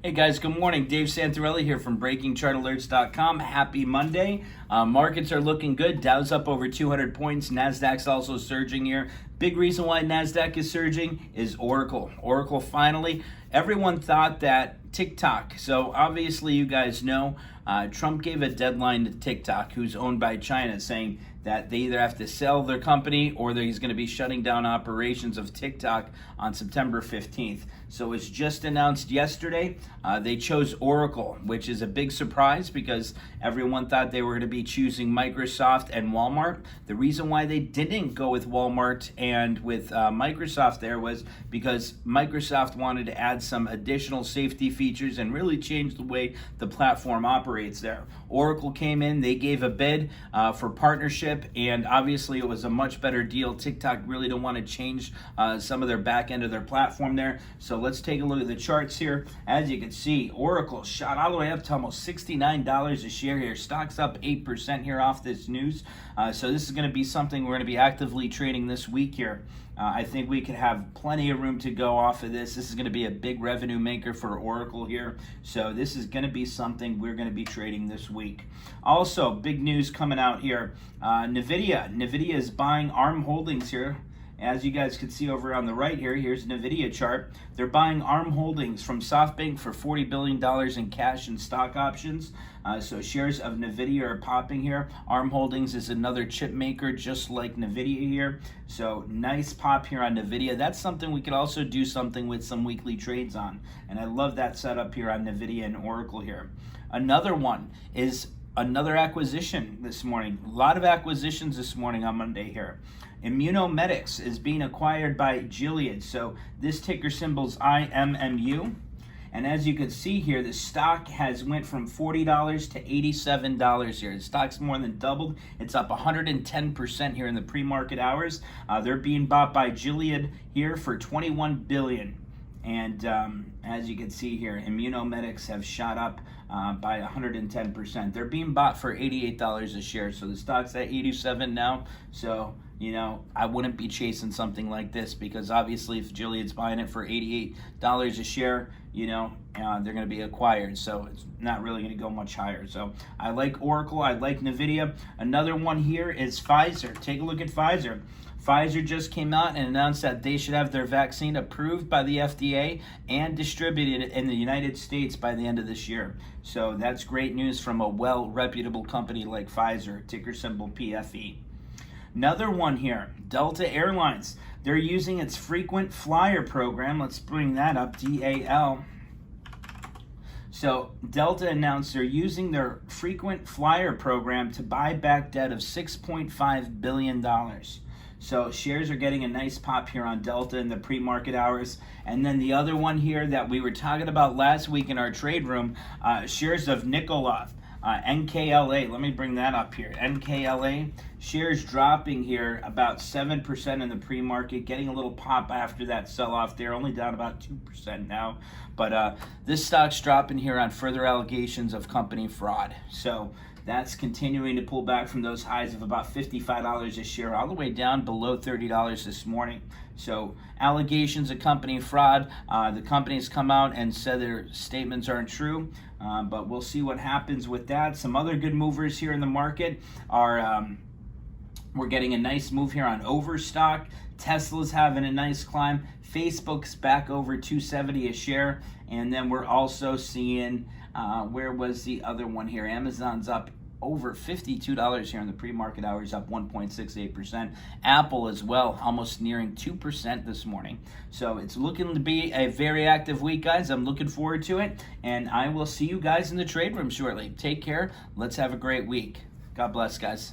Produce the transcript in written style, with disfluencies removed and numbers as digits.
Hey guys, good morning. Dave Santarelli here from BreakingChartAlerts.com. Happy Monday. Markets are looking good. Dow's up over 200 points. NASDAQ's also surging here. Big reason why NASDAQ is surging is Oracle. Oracle finally, everyone thought that TikTok. So obviously you guys know Trump gave a deadline to TikTok, who's owned by China, saying that they either have to sell their company or he's going to be shutting down operations of TikTok on September 15th. So it's just announced yesterday. They chose Oracle, which is a big surprise because everyone thought they were going to be choosing Microsoft and Walmart. The reason why they didn't go with Walmart and with Microsoft there was because Microsoft wanted to add some additional safety features and really change the way the platform operates there. Oracle came in, they gave a bid for partnership, and obviously it was a much better deal. TikTok really don't want to change some of their back end of their platform there. So let's take a look at the charts here. As you can see, Oracle shot all the way up to almost $69 a share here. Stock's up 8% here off this news. So this is going to be something we're going to be actively trading this week here. I think we could have plenty of room to go off of this. This is going to be a big revenue maker for Oracle here. So this is going to be something we're going to be trading this week. Also, big news coming out here. NVDA. NVDA is buying ARM Holdings here. As you guys can see over on the right here, here's NVIDIA chart. They're buying ARM Holdings from SoftBank for $40 billion in cash and stock options. So shares of NVIDIA are popping here. ARM Holdings is another chip maker just like NVIDIA here. So nice pop here on NVIDIA. That's something we could also do something with some weekly trades on. And I love that setup here on NVIDIA and Oracle here. Another one is another acquisition this morning. A lot of acquisitions this morning on Monday here. Immunomedics is being acquired by Gilead. So this ticker symbol is IMMU. And as you can see here, the stock has went from $40 to $87 here. The stock's more than doubled. It's up 110% here in the pre-market hours. They're being bought by Gilead here for $21 billion. And as you can see here, Immunomedics have shot up by 110%. They're being bought for $88 a share. So the stock's at 87 now. So, you know, I wouldn't be chasing something like this because obviously if Gilead's buying it for $88 a share, you know, they're going to be acquired. So it's not really going to go much higher. So I like Oracle. I like NVIDIA. Another one here is Pfizer. Take a look at Pfizer. Pfizer just came out and announced that they should have their vaccine approved by the FDA and distributed in the United States by the end of this year. So that's great news from a well-reputable company like Pfizer, ticker symbol PFE. Another one here, Delta Airlines. They're using its frequent flyer program. Let's bring that up, DAL. So Delta announced they're using their frequent flyer program to buy back debt of $6.5 billion. So shares are getting a nice pop here on Delta in the pre-market hours. And then the other one here that we were talking about last week in our trade room, shares of Nikola, NKLA. Let me bring that up here. NKLA, shares dropping here about 7% in the pre-market, getting a little pop after that sell-off there, only down about 2% now. But this stock's dropping here on further allegations of company fraud. So that's continuing to pull back from those highs of about $55 a share all the way down below $30 this morning. So allegations of company fraud, the company's come out and said their statements aren't true, but we'll see what happens with that. Some other good movers here in the market are we're getting a nice move here on Overstock. Tesla's having a nice climb. Facebook's back over $270 a share. And then we're also seeing, where was the other one here? Amazon's up over $52 here in the pre-market hours, up 1.68%. Apple as well, almost nearing 2% this morning. So it's looking to be a very active week, guys. I'm looking forward to it. And I will see you guys in the trade room shortly. Take care. Let's have a great week. God bless, guys.